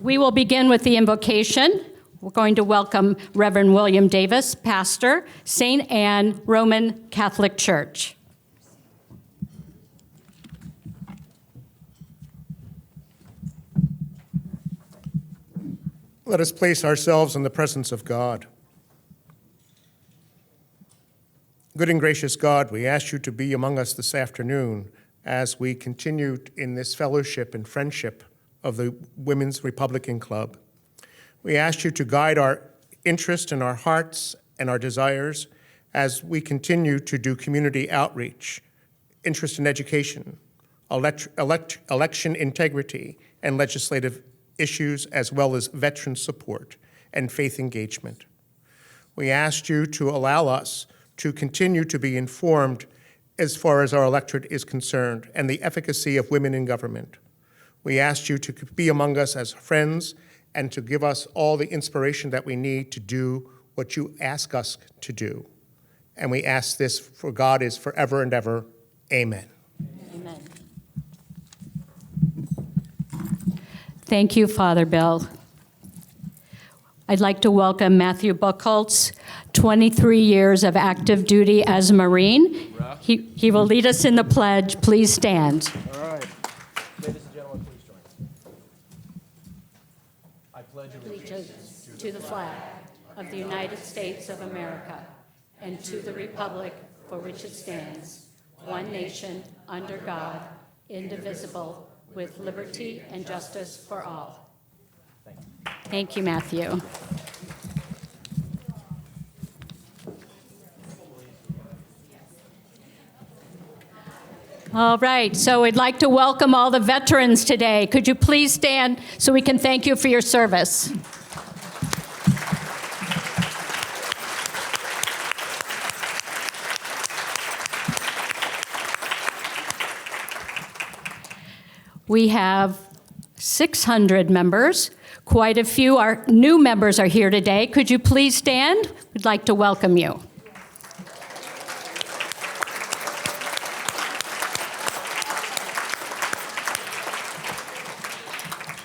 We will begin with the invocation. We're going to welcome Reverend William Davis, pastor, St. Anne Roman Catholic Church. Let us place ourselves in the presence of God. Good and gracious God, we ask you to be among us this afternoon as we continue in this fellowship and friendship of the Women's Republican Club. We ask you to guide our interest in our hearts and our desires as we continue to do community outreach, interest in education, election integrity, and legislative issues, as well as veteran support and faith engagement. We ask you to allow us to continue to be informed as far as our electorate is concerned and the efficacy of women in government. We ask you to be among us as friends and to give us all the inspiration that we need to do what you ask us to do. And we ask this for God is forever and ever. Amen. Amen. Thank you, Father Bill. I'd like to welcome Matthew Buchholz, 23 years of active duty as a Marine. He will lead us in the pledge. Please stand. All right. Ladies and gentlemen, please join. I pledge Allegiance to the flag of the United States of America and to the republic for which it stands, one nation, under God, indivisible, with liberty and justice for all. Thank you, Matthew. All right, so we'd like to welcome all the veterans today. Could you please stand so we can thank you for your service? We have 600 members. Quite a few new members are here today. Could you please stand? We'd like to welcome you.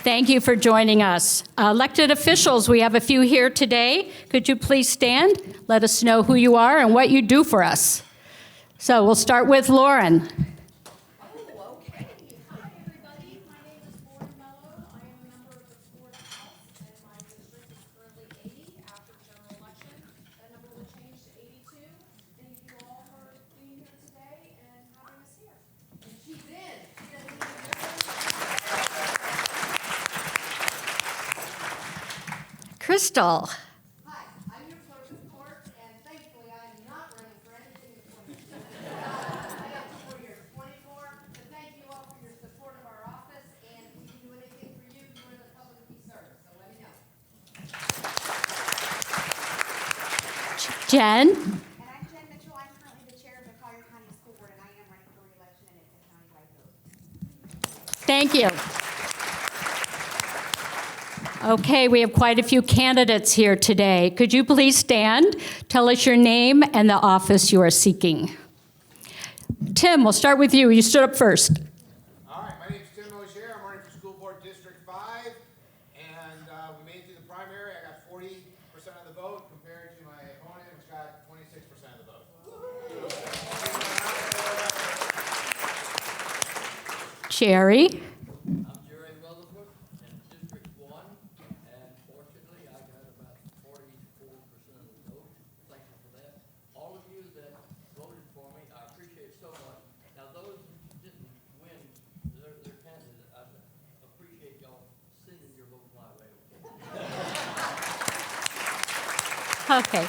Thank you for joining us. Elected officials, we have a few here today. Could you please stand? Let us know who you are and what you do for us. So we'll start with Lauren. Crystal. Hi, I'm your clerk of court, and thankfully I am not running for anything in 2020. I got 4 years, 24, and thank you all for your support of our office, and if we can do anything for you, you are the public we serve, so let me know. Jen. And I'm Jen Mitchell, I'm currently the chair of the Collier County School Board, and I am running for re-election, and it's a countywide vote. Thank you. Okay, we have quite a few candidates here today. Could you please stand? Tell us your name and the office you are seeking. Tim, we'll start with you. You stood up first. All right, my name is Tim O'Shea. I'm running for School Board District 5, and we made it through the primary. I got 40% of the vote compared to my opponent, which got 26% of the vote. Jerry. Okay.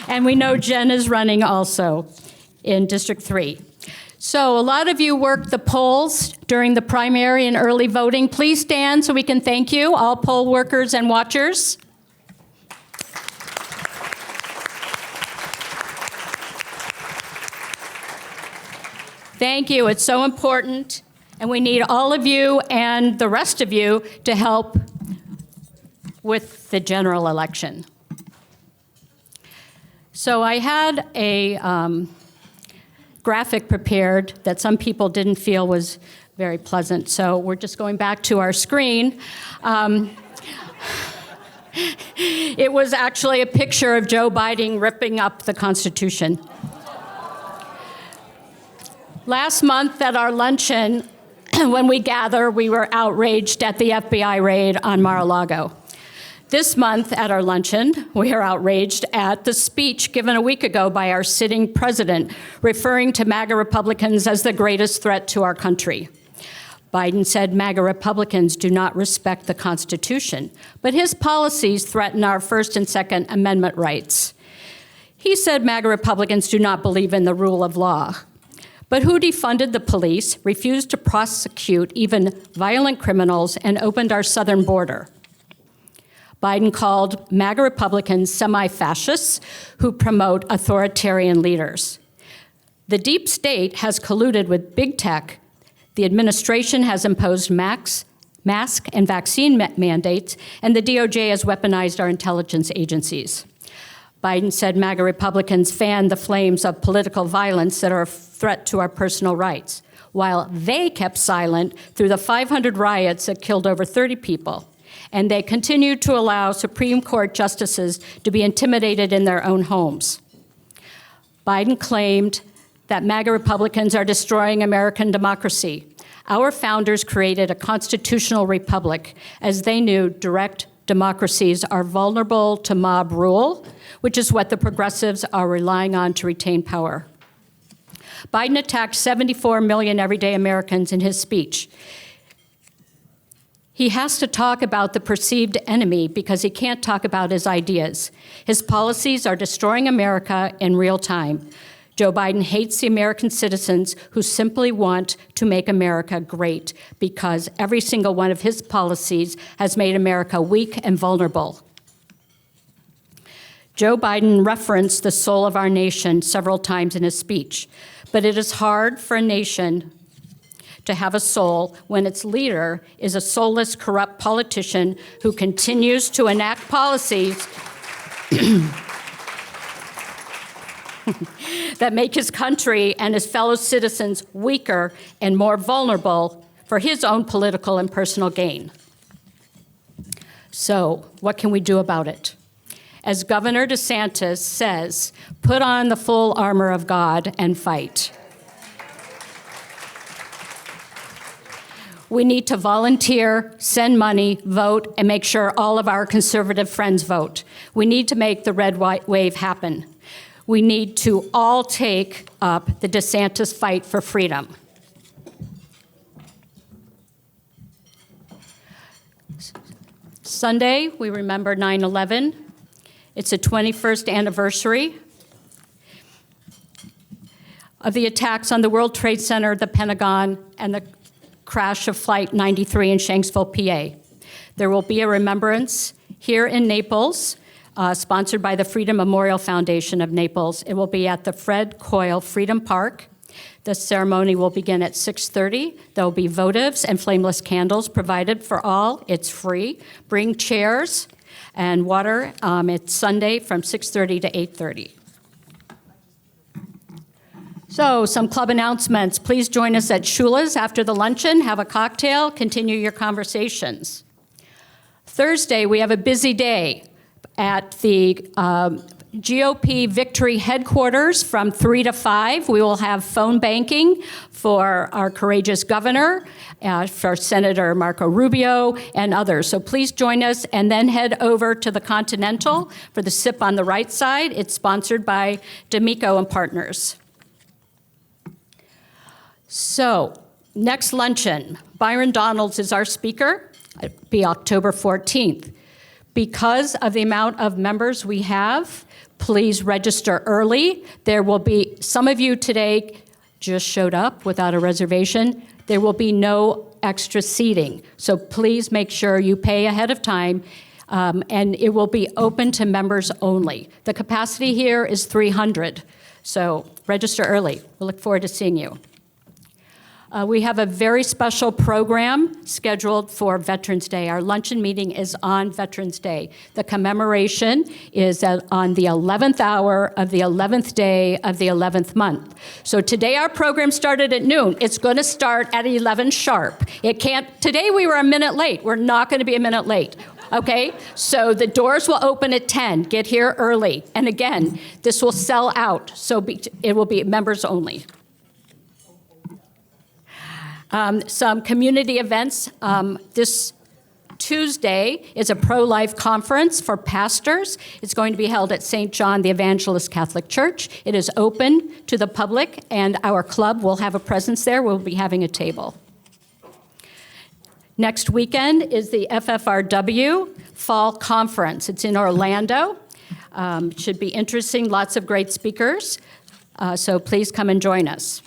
And we know Jen is running also in District 3. So a lot of you worked the polls during the primary and early voting. Please stand so we can thank you, all poll workers and watchers. Thank you. It's so important. And we need all of you and the rest of you to help with the general election. So I had a graphic prepared that some people didn't feel was very pleasant. So we're just going back to our screen. It was actually a picture of Joe Biden ripping up the Constitution. Last month at our luncheon, when we gather, we were outraged at the FBI raid on Mar-a-Lago. This month at our luncheon, we are outraged at the speech given a week ago by our sitting president, referring to MAGA Republicans as the greatest threat to our country. Biden said MAGA Republicans do not respect the Constitution, but his policies threaten our First and Second Amendment rights. He said MAGA Republicans do not believe in the rule of law. But who defunded the police, refused to prosecute even violent criminals, and opened our southern border? Biden called MAGA Republicans semi-fascists who promote authoritarian leaders. The deep state has colluded with big tech. The administration has imposed mask and vaccine mandates, and the DOJ has weaponized our intelligence agencies. Biden said MAGA Republicans fan the flames of political violence that are a threat to our personal rights, while they kept silent through the 500 riots that killed over 30 people. And they continued to allow Supreme Court justices to be intimidated in their own homes. Biden claimed that MAGA Republicans are destroying American democracy. Our founders created a constitutional republic, as they knew direct democracies are vulnerable to mob rule, which is what the progressives are relying on to retain power. Biden attacked 74 million everyday Americans in his speech. He has to talk about the perceived enemy because he can't talk about his ideas. His policies are destroying America in real time. Joe Biden hates the American citizens who simply want to make America great because every single one of his policies has made America weak and vulnerable. Joe Biden referenced the soul of our nation several times in his speech, but it is hard for a nation to have a soul when its leader is a soulless, corrupt politician who continues to enact policies that make his country and his fellow citizens weaker and more vulnerable for his own political and personal gain. So, what can we do about it? As Governor DeSantis says, put on the full armor of God and fight. We need to volunteer, send money, vote, and make sure all of our conservative friends vote. We need to make the red wave happen. We need to all take up the DeSantis fight for freedom. Sunday, we remember 9/11. It's the 21st anniversary of the attacks on the World Trade Center, the Pentagon, and the crash of Flight 93 in Shanksville, PA. There will be a remembrance here in Naples, sponsored by the Freedom Memorial Foundation of Naples. It will be at the Fred Coyle Freedom Park. The ceremony will begin at 6:30. There will be votives and flameless candles provided for all. It's free. Bring chairs and water. It's Sunday from 6:30 to 8:30. So, some club announcements. Please join us at Shula's after the luncheon. Have a cocktail. Continue your conversations. Thursday, we have a busy day at the GOP Victory headquarters from 3 to 5. We will have phone banking for our courageous governor, for Senator Marco Rubio, and others. So please join us, and then head over to the Continental for the sip on the right side. It's sponsored by D'Amico and Partners. So, next luncheon, Byron Donalds is our speaker. It'll be October 14th. Because of the amount of members we have, please register early. There will be, some of you today just showed up without a reservation. There will be no extra seating. So please make sure you pay ahead of time, and it will be open to members only. The capacity here is 300, so register early. We look forward to seeing you. We have a very special program scheduled for Veterans Day. Our luncheon meeting is on Veterans Day. The commemoration is on the 11th hour of the 11th day of the 11th month. So today our program started at noon. It's going to start at 11 sharp. Today we were a minute late. We're not going to be a minute late. Okay, so the doors will open at 10. Get here early. And again, this will sell out, so it will be members only. Some community events. This Tuesday is a pro-life conference for pastors. It's going to be held at St. John the Evangelist Catholic Church. It is open to the public, and our club will have a presence there. We'll be having a table. Next weekend is the FFRW Fall Conference. It's in Orlando. It should be interesting, lots of great speakers. So please come and join us.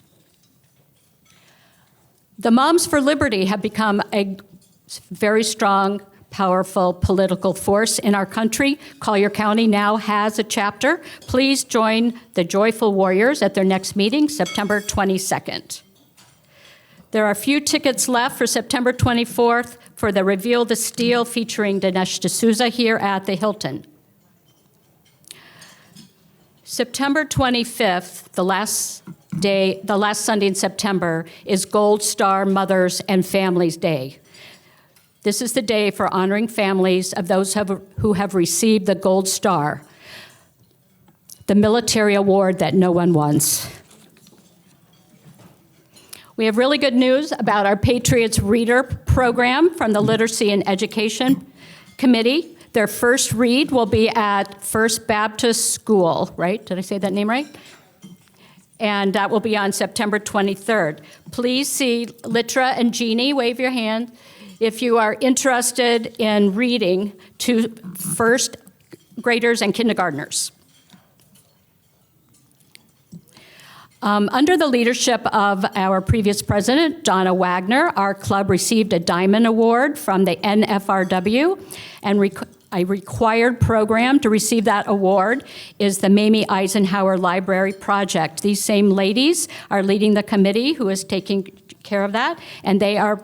The Moms for Liberty have become a very strong, powerful political force in our country. Collier County now has a chapter. Please join the Joyful Warriors at their next meeting, September 22nd. There are a few tickets left for September 24th for the Reveal the Steel featuring Dinesh D'Souza here at the Hilton. September 25th, the last Sunday in September, is Gold Star Mothers and Families Day. This is the day for honoring families of those who have received the Gold Star, the military award that no one wants. We have really good news about our Patriots Reader program from the Literacy and Education Committee. Their first read will be at First Baptist School, right? Did I say that name right? And that will be on September 23rd. Please see Litra and Jeannie, wave your hand, if you are interested in reading to first graders and kindergartners. Under the leadership of our previous president, Donna Wagner, our club received a Diamond Award from the NFRW, and a required program to receive that award is the Mamie Eisenhower Library Project. These same ladies are leading the committee who is taking care of that, and they are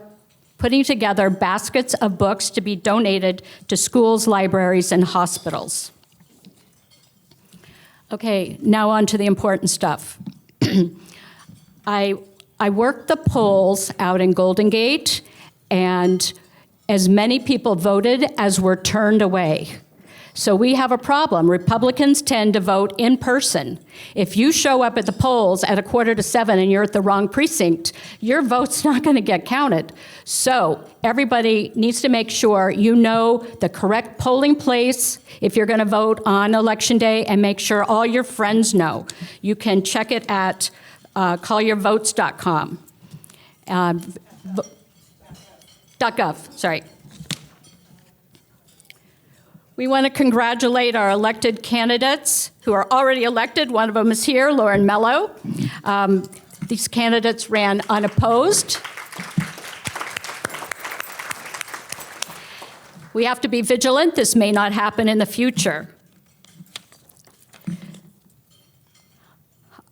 putting together baskets of books to be donated to schools, libraries, and hospitals. Okay, now on to the important stuff. I worked the polls out in Golden Gate, and as many people voted as were turned away. So we have a problem. Republicans tend to vote in person. If you show up at the polls at 6:45 and you're at the wrong precinct, your vote's not going to get counted. So everybody needs to make sure you know the correct polling place if you're going to vote on Election Day, and make sure all your friends know. You can check it at colliervotes.com. .gov, sorry. We want to congratulate our elected candidates who are already elected. One of them is here, Lauren Mello. These candidates ran unopposed. We have to be vigilant. This may not happen in the future.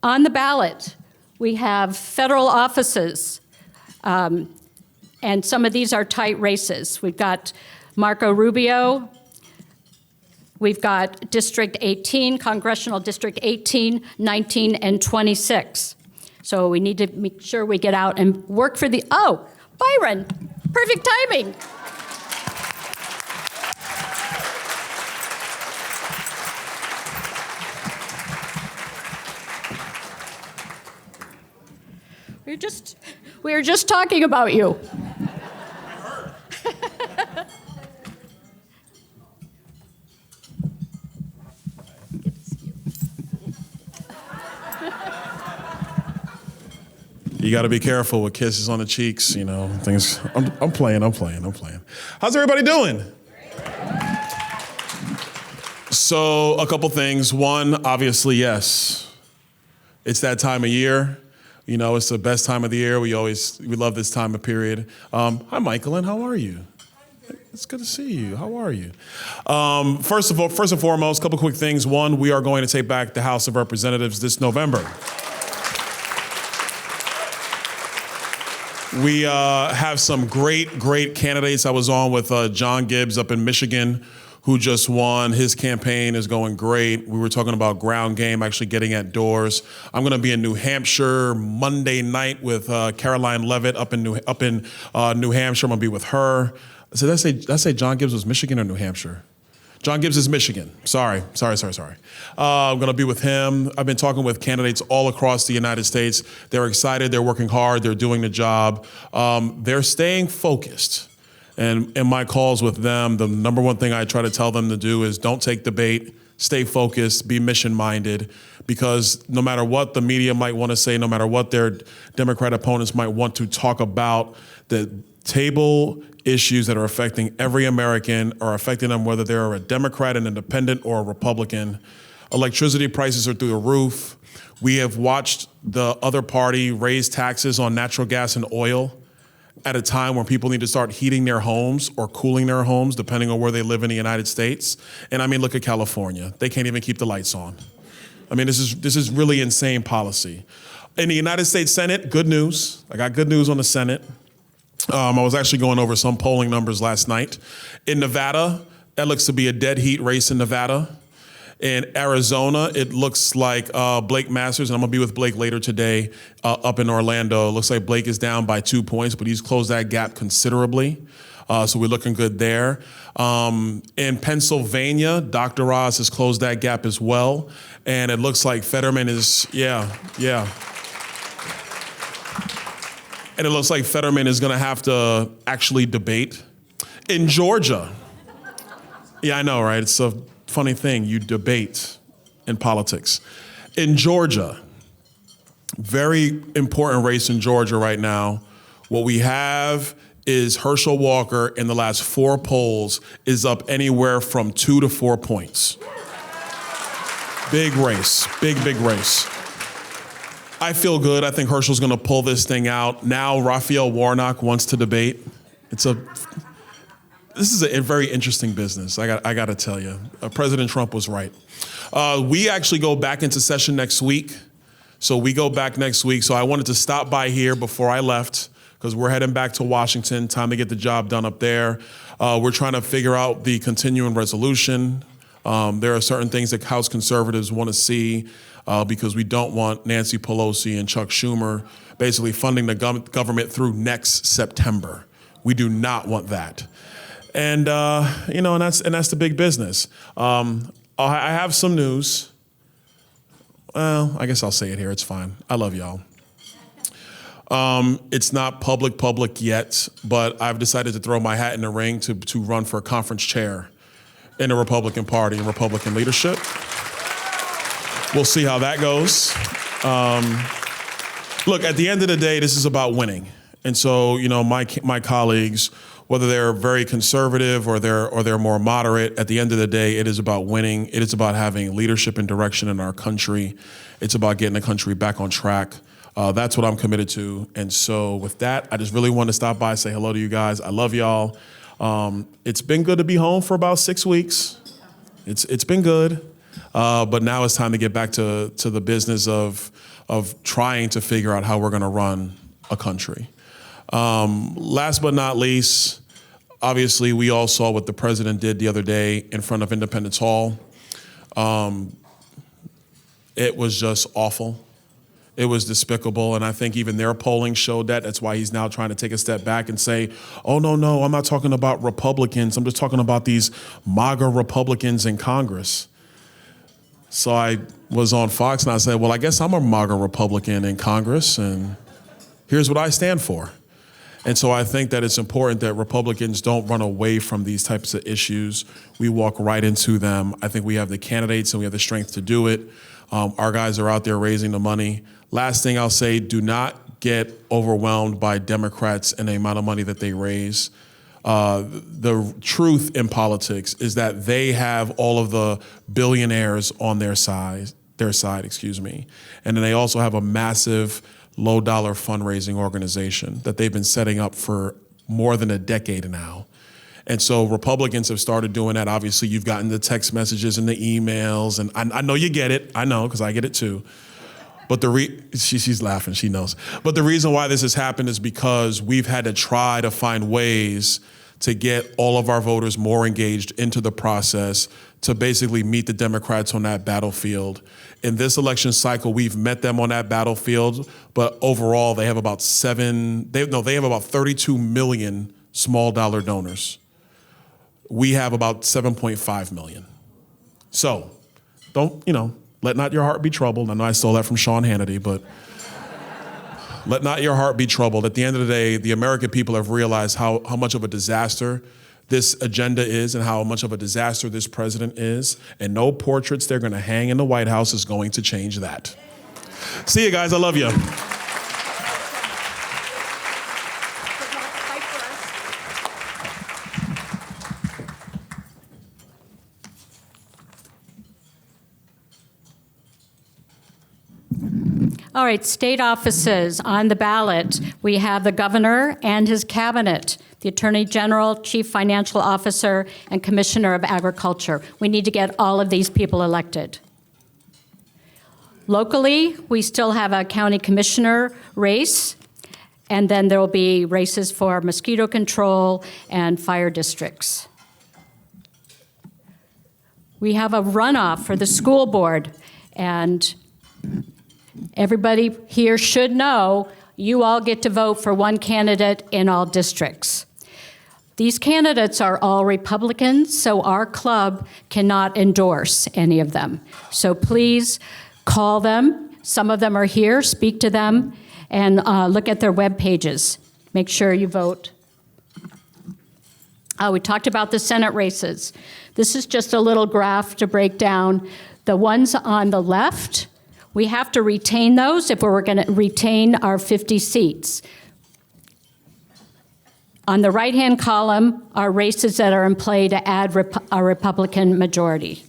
On the ballot, we have federal offices, and some of these are tight races. We've got Marco Rubio. We've got District 18, Congressional District 18, 19, and 26. So we need to make sure we get out and work for Byron, perfect timing. We were just talking about you. You got to be careful with kisses on the cheeks, you know, things. I'm playing. How's everybody doing? So a couple things. One, obviously, yes, it's that time of year. You know, it's the best time of the year. We love this time of period. Hi, Michaelin, how are you? It's good to see you. How are you? First and foremost, a couple quick things. One, we are going to take back the House of Representatives this November. We have some great candidates. I was on with John Gibbs up in Michigan, who just won. His campaign is going great. We were talking about ground game, actually getting at doors. I'm going to be in New Hampshire Monday night with Caroline Levitt up in New Hampshire. I'm going to be with her. So did I say John Gibbs was Michigan or New Hampshire? John Gibbs is Michigan. Sorry. I'm going to be with him. I've been talking with candidates all across the United States. They're excited. They're working hard. They're doing the job. They're staying focused. And in my calls with them, the number one thing I try to tell them to do is don't take the bait, stay focused, be mission-minded, because no matter what the media might want to say, no matter what their Democrat opponents might want to talk about, the table issues that are affecting every American are affecting them whether they're a Democrat, an independent, or a Republican. Electricity prices are through the roof. We have watched the other party raise taxes on natural gas and oil at a time when people need to start heating their homes or cooling their homes, depending on where they live in the United States. And I mean, look at California. They can't even keep the lights on. I mean, this is really insane policy. In the United States Senate, good news. I got good news on the Senate. I was actually going over some polling numbers last night. In Nevada, that looks to be a dead heat race in Nevada. In Arizona, it looks like Blake Masters, and I'm going to be with Blake later today up in Orlando. It looks like Blake is down by 2 points, but he's closed that gap considerably. So we're looking good there. In Pennsylvania, Dr. Oz has closed that gap as well. And it looks like Fetterman is, And it looks like Fetterman is going to have to actually debate. In Georgia, I know, right? It's a funny thing. You debate in politics. In Georgia, very important race in Georgia right now. What we have is Herschel Walker in the last 4 polls is up anywhere from 2 to 4 points. Big race, big race. I feel good. I think Herschel's going to pull this thing out. Now Raphael Warnock wants to debate. This is a very interesting business. I got to tell you, President Trump was right. We actually go back into session next week. So we go back next week. So I wanted to stop by here before I left because we're heading back to Washington. Time to get the job done up there. We're trying to figure out the continuing resolution. There are certain things that House conservatives want to see because we don't want Nancy Pelosi and Chuck Schumer basically funding the government through next September. We do not want that. And that's the big business. I have some news. Well, I guess I'll say it here. It's fine. I love y'all. It's not public yet, but I've decided to throw my hat in the ring to run for conference chair in the Republican Party and Republican leadership. We'll see how that goes. Look, at the end of the day, this is about winning. And so, my colleagues, whether they're very conservative or they're more moderate, at the end of the day, it is about winning. It is about having leadership and direction in our country. It's about getting the country back on track. That's what I'm committed to. And so with that, I just really want to stop by, say hello to you guys. I love y'all. It's been good to be home for about 6 weeks. It's been good. But now it's time to get back to the business of trying to figure out how we're going to run a country. Last but not least, obviously, we all saw what the president did the other day in front of Independence Hall. It was just awful. It was despicable, and I think even their polling showed that. That's why he's now trying to take a step back and say, oh, no, I'm not talking about Republicans. I'm just talking about these MAGA Republicans in Congress. So I was on Fox, and I said, well, I guess I'm a MAGA Republican in Congress, and here's what I stand for. And so I think that it's important that Republicans don't run away from these types of issues. We walk right into them. I think we have the candidates and we have the strength to do it. Our guys are out there raising the money. Last thing I'll say, do not get overwhelmed by Democrats and the amount of money that they raise. The truth in politics is that they have all of the billionaires on their side, And then they also have a massive low-dollar fundraising organization that they've been setting up for more than a decade now. And so Republicans have started doing that. Obviously, you've gotten the text messages and the emails, and I know you get it. I know, because I get it too. But she's laughing, she knows. But the reason why this has happened is because we've had to try to find ways to get all of our voters more engaged into the process to basically meet the Democrats on that battlefield. In this election cycle, we've met them on that battlefield, but overall they have about 32 million small dollar donors. We have about 7.5 million. So don't, let not your heart be troubled. I know I stole that from Sean Hannity, but let not your heart be troubled. At the end of the day, the American people have realized how much of a disaster this agenda is and how much of a disaster this president is. And no portraits they're going to hang in the White House is going to change that. See you guys. I love you. All right, state offices on the ballot. We have the governor and his cabinet, the attorney general, chief financial officer, and commissioner of agriculture. We need to get all of these people elected. Locally, we still have a county commissioner race, and then there will be races for mosquito control and fire districts. We have a runoff for the school board, and everybody here should know you all get to vote for one candidate in all districts. These candidates are all Republicans, so our club cannot endorse any of them. So please call them. Some of them are here. Speak to them and look at their web pages. Make sure you vote. We talked about the Senate races. This is just a little graph to break down. The ones on the left, we have to retain those if we're going to retain our 50 seats. On the right-hand column are races that are in play to add a Republican majority.